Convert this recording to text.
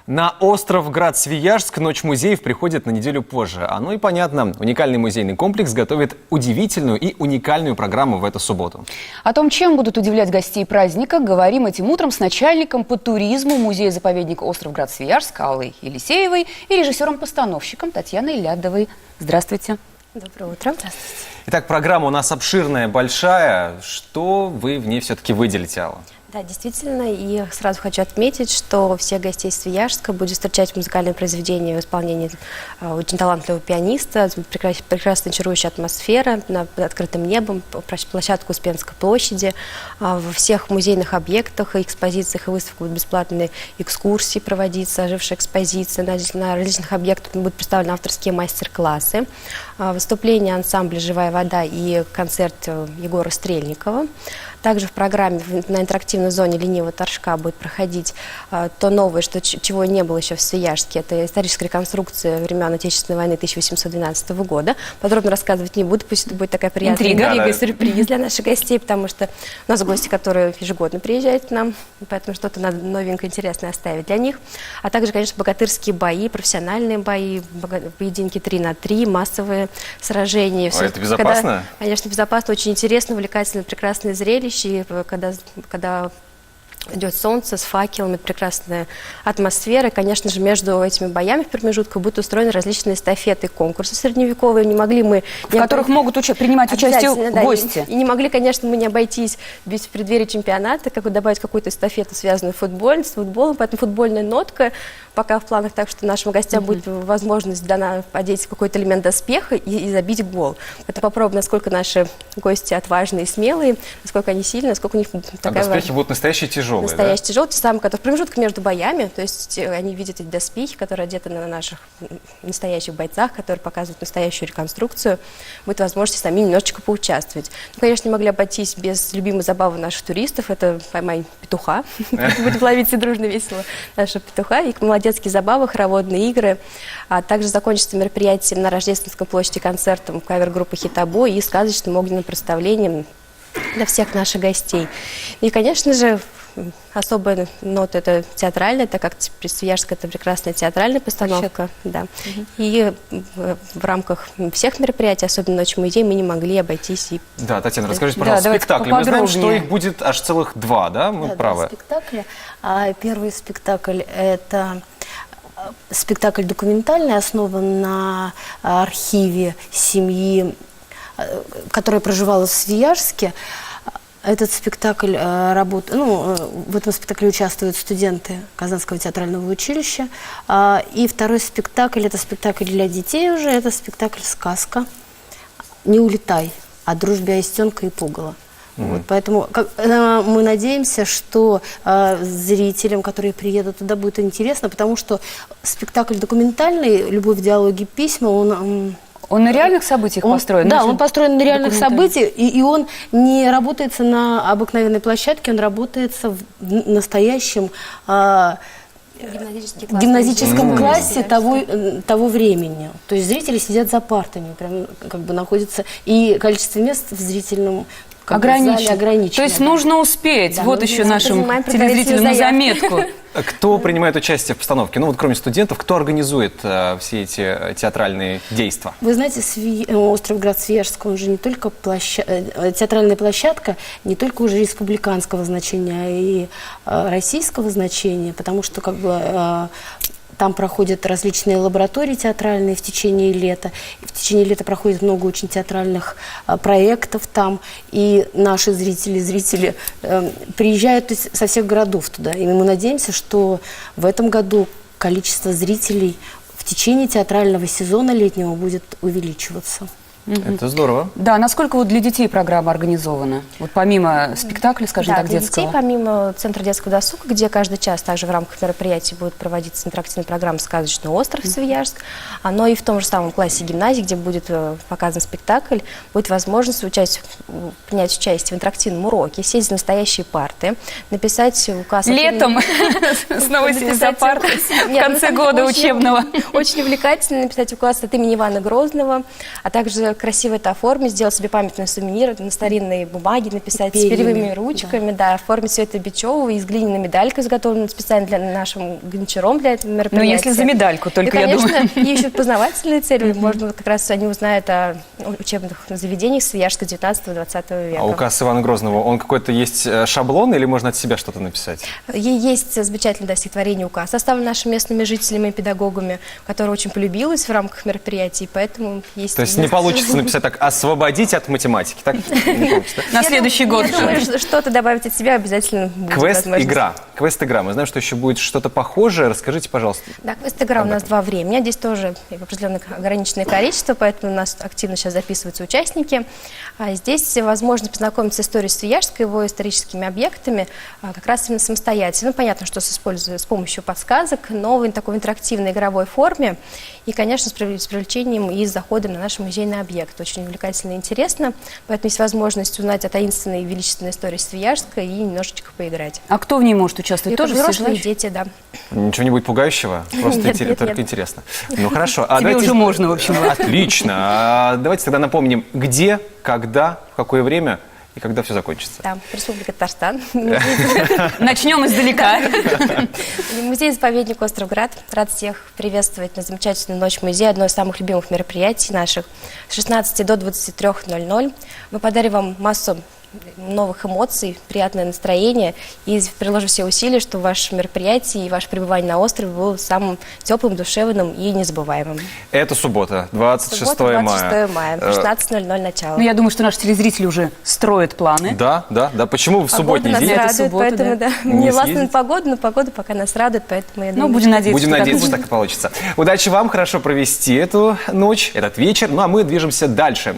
На остров Град-Свияжск Ночь музеев приходит на неделю позже. Оно и понятно. Уникальный музейный комплекс готовит удивительную и уникальную программу в эту субботу. О том, чем будут удивлять гостей праздника, говорим этим утром с начальником по туризму музея-заповедника остров Град-Свияжск Аллой Елисеевой и режиссером-постановщиком Татьяной Лядовой. Здравствуйте. Доброе утро. Здравствуйте. Итак, программа у нас обширная, большая. Что вы в ней все-таки выделите, Алла? Да, действительно, и сразу хочу отметить, что всех гостей Свияжска будет встречать музыкальное произведение в исполнении очень талантливого пианиста, прекрасно чарующая атмосфера на открытым небом, площадка Успенской площади. Во всех музейных объектах, экспозициях и выставках будут бесплатные экскурсии проводиться, ожившие экспозиции. На различных объектах будут представлены авторские мастер-классы, выступления ансамбля «Живая вода» и концерт Егора Стрельникова. Также в программе на интерактивной зоне ленивого торжка будет проходить то новое, чего не было еще в Свияжске. Это историческая реконструкция времен Отечественной войны 1812 года. Подробно рассказывать не буду, пусть это будет такая приятная интрига и сюрприз для наших гостей, потому что у нас гости, которые ежегодно приезжают к нам, поэтому что-то надо новенькое, интересное оставить для них. А также, конечно, богатырские бои, профессиональные бои, поединки 3 на 3, массовые сражения. А это безопасно? Конечно, безопасно, очень интересно, увлекательно, прекрасное зрелище. И когда идет солнце с факелами, прекрасная атмосфера. Конечно же, между этими боями в промежутках будут устроены различные эстафеты, конкурсы средневековые. Не могли мы... В которых могут принимать участие гости. И не могли, конечно, мы не обойтись без преддверия чемпионата, как добавить какую-то эстафету, связанную с футболом. Поэтому футбольная нотка пока в планах, так что нашим гостям будет возможность дана одеть какой-то элемент доспеха и забить гол. Это попробуем, насколько наши гости отважные и смелые, насколько они сильные, насколько у них такая... доспехи будут настоящие тяжелые, настоящие тяжелые, те самые, которые в промежутках между боями, то есть они видят эти доспехи, которые одеты на наших настоящих бойцах, которые показывают настоящую реконструкцию. Будет возможность сами немножечко поучаствовать. Ну, конечно, не могли обойтись без любимой забавы наших туристов, это «Поймай петуха». Будем ловить все дружно весело нашего петуха. И молодецкие забавы, хороводные игры. А также закончится мероприятие на Рождественской площади концертом кавер-группы «Хитобо» и сказочным огненным представлением для всех наших гостей. И, конечно же, особая нота — это театральная, так как Свияжск — это прекрасная театральная постановка. Да. И в рамках всех мероприятий, особенно «Ночь музея», мы не могли обойтись. Да, Татьяна, расскажите, пожалуйста, спектакли. Мы знаем, что их будет аж целых 2, да? Мы правы? Да, спектакли. Первый спектакль — это спектакль документальный, основан на архиве семьи, которая проживала в Свияжске. Этот спектакль в этом спектакле участвуют студенты Казанского театрального училища. И второй спектакль — это спектакль для детей уже, это спектакль «Сказка». «Не улетай» о дружбе Аистенка и Пугала. Вот, поэтому мы надеемся, что зрителям, которые приедут туда, будет интересно, потому что спектакль документальный «Любовь, диалоги, письма», он на реальных событиях построен? Да, он построен на реальных событиях, и он не работается на обыкновенной площадке, он работается в настоящем гимназическом классе того времени. То есть зрители сидят за партами, прям как бы находятся, и количество мест в зрительном ограничено. То есть нужно успеть. Да, вот еще нашим телезрителям на заметку. Кто принимает участие в постановке? Ну вот кроме студентов, кто организует все эти театральные действия? Вы знаете, остров Град-Свияжск, он же не только театральная площадка, не только уже республиканского значения, а и российского значения, потому что как бы там проходят различные лаборатории театральные в течение лета. И в течение лета проходит много очень театральных проектов там. И наши зрители приезжают со всех городов туда. И мы надеемся, что в этом году количество зрителей в течение театрального сезона летнего будет увеличиваться. Это здорово. Да, насколько вот для детей программа организована? Вот помимо спектакля, скажем так, детского. Для детей, помимо Центра детского досуга, где каждый час также в рамках мероприятий будет проводиться интерактивная программа «Сказочный остров» Свияжск, но и в том же самом классе гимназии, где будет показан спектакль, будет возможность принять участие в интерактивном уроке, сесть за настоящие парты, написать указ... Летом снова сесть за парты в конце года учебного. Очень увлекательно написать указ от имени Ивана Грозного, а также красиво это оформить, сделать себе памятный сувенир на старинной бумаге, написать с Перьями, перьевыми ручками, да, оформить все это бечевого, из глиняной медалька, изготовленной специально для нашим гончаром для этого мероприятия. Ну, если за медальку, только, и, я конечно, думаю. ищут познавательные цели, можно как раз они узнают о учебных заведениях Свияжска 19-20 века. А указ Ивана Грозного, он какой-то есть шаблон или можно от себя что-то написать? Есть замечательное стихотворение «Указ», составлено нашими местными жителями и педагогами, которое очень полюбилось в рамках мероприятий, поэтому есть... То есть не получится написать так «освободить от математики», так? Не получится, да? На следующий год. Я думаю, что-то добавить от себя обязательно будет возможность. Квест-игра. Квест-игра. Мы знаем, что еще будет что-то похожее. Расскажите, пожалуйста. Да, квест-игра у нас 2 времени. Здесь тоже определенное ограниченное количество, поэтому у нас активно сейчас записываются участники. Здесь возможность познакомиться с историей Свияжска, его историческими объектами, как раз именно самостоятельно. Ну, понятно, что с помощью подсказок, новой такой интерактивной игровой форме. И, конечно, с привлечением и с заходом на наш музейный объект. Очень увлекательно и интересно. Поэтому есть возможность узнать о таинственной и величественной истории Свияжска и немножечко поиграть. А кто в ней может участвовать? И Тоже все взрослые желающие? дети, да. Ничего не будет пугающего? Просто Нет, только нет. интересно. Ну, хорошо. Тебе уже можно, в общем. Отлично. Давайте тогда напомним, где, когда, в какое время и когда все закончится. Там Республика Татарстан. Начнем издалека. Музей-заповедник Островград. Рад всех приветствовать на замечательную ночь музея, одно из самых любимых мероприятий наших. С 16 до 23:00. Мы подарим вам массу новых эмоций, приятное настроение и приложу все усилия, чтобы ваше мероприятие и ваше пребывание на острове было самым теплым, душевным и незабываемым. Это суббота, 26 Суббота, мая. 26 мая, 16:00 начало. Ну, я думаю, что наши телезрители уже строят планы. Да. Почему в субботний Погода день? нас Это радует, суббота, поэтому, да. да. Не Не властна съездить? погода, но погода пока нас радует, поэтому я Ну, думаю, будем надеяться, Будем что так надеяться, будет. что так и получится. Удачи вам, хорошо провести эту ночь, этот вечер. Ну, а мы движемся дальше.